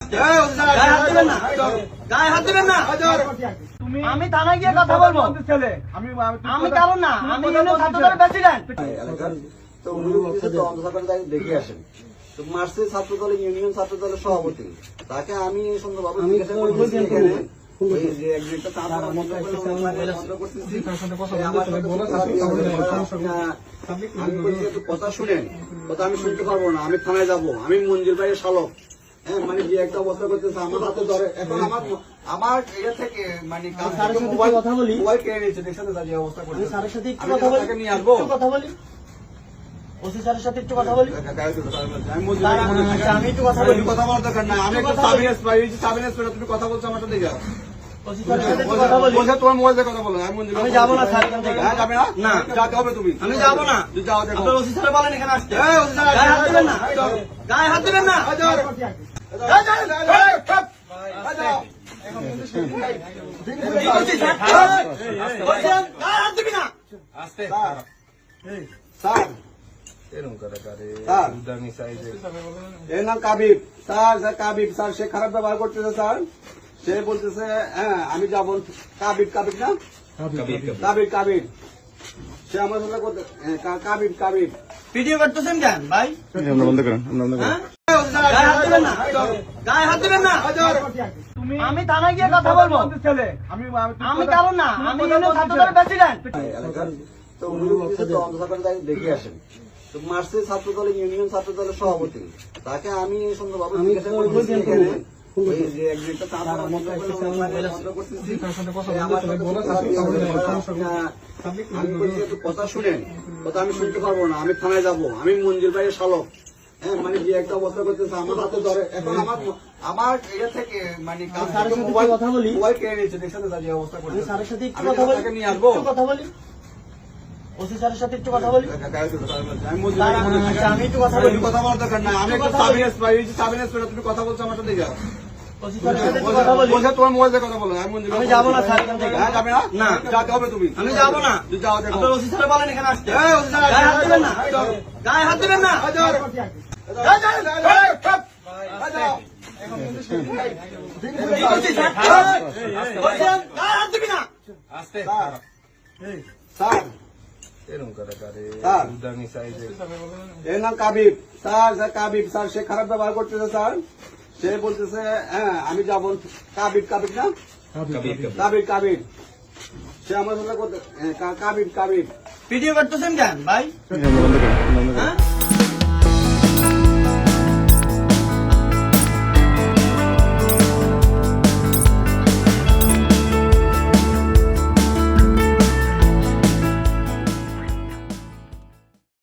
আসতে গায়ে হাত দিবেন না, গায়ে হাত দিবেন না। আমি থানায় গিয়ে কথা বলবো। আমি কারণ না, আমি ছাত্রদলের প্রেসিডেন্ট। তো উনি দেখে আসেন তো মার্চের ছাত্র দলের ইউনিয়ন ছাত্র দলের সভাপতি তাকে আমি সুন্দরভাবে কথা শুনেন কথা আমি শুনতে পারবো না। আমি থানায় যাবো, আমি মঞ্জুর ভাইয়ের শালক। হ্যাঁ মানে যে একটা অবস্থা করতেছে আমার হাতে ধরে এখন আমার ইয়ে থেকে মানে কথা বলি, মোবাইল কেড়ে নিয়েছে দেখছেন যে অবস্থা করছে। স্যারের সাথে একটু কথা বলি, নিয়ে আসবো কথা বলি, ওসি স্যারের সাথে একটু কথা বলি। আমি একটু কথা বলি, কথা বলার দরকার না। আমি একটা সাবিনেস পাই, সাবিনেস পেলে তুমি কথা বলছো আমার সাথে। ওসি স্যারের সাথে একটু কথা বলি। তোমার মোবাইল দিয়ে কথা বলো। আমি যাবো না স্যার এখান থেকে। যাবে না? না যাতে হবে তুমি। আমি যাবো না। যাও দেখো। আপনার ওসি স্যার বলেন এখানে আসতে। গায়ে হাত দিবেন না, গায়ে হাত দিবেন না। এর নাম কাবিব স্যার। কাবিব স্যার সে খারাপ ব্যবহার করতেছে স্যার। সে বলতেছে হ্যাঁ আমি যাবো। কাবিব কাবিব না কাবিব কাবিব সে আমার সাথে কাবিব কাবিব ভিডিও করতেছেন কেন ভাই? বন্ধ করেন। গায়ে হাত দিবেন না, গায়ে হাত দিবেন না। আমি থানায় গিয়ে কথা বলবো। আমি কারণ না, আমি ছাত্রদলের প্রেসিডেন্ট। তো উনি দেখে আসেন তো মার্চের ছাত্র দলের ইউনিয়ন ছাত্র দলের সভাপতি তাকে আমি সুন্দরভাবে কথা শুনেন কথা আমি শুনতে পারবো না। আমি থানায় যাবো, আমি মঞ্জুর ভাইয়ের শালক। হ্যাঁ মানে যে একটা অবস্থা করতেছে আমার হাতে ধরে এখন আমার ইয়ে থেকে মানে কথা বলি, মোবাইল কেড়ে নিয়েছে দেখছেন যে অবস্থা করছে। স্যারের সাথে একটু কথা বলি, নিয়ে আসবো কথা বলি, ওসি স্যারের সাথে একটু কথা বলি। আমি একটু কথা বলি, কথা বলার দরকার না। আমি একটা সাবিনেস পাই, সাবিনেস পেলে তুমি কথা বলছো আমার সাথে। ওসি স্যারের সাথে একটু কথা বলি। তোমার মোবাইল দিয়ে কথা বলো। আমি যাবো না স্যার এখান থেকে। যাবে না? না যাতে হবে তুমি। আমি যাবো না। যাও দেখো। আপনার ওসি স্যার বলেন এখানে আসতে গায়ে হাত দিবেন না, গায়ে হাত দিবেন না। স্যার এর নাম কাবিব স্যার। কাবিব স্যার সে খারাপ ব্যবহার করতেছে স্যার। সে বলতেছে হ্যাঁ আমি যাবো। কাবিব কাবিব না কাবিব কাবিব সে আমার সাথে কাবিব কাবিব ভিডিও করতেছেন কেন ভাই? বন্ধ করেন।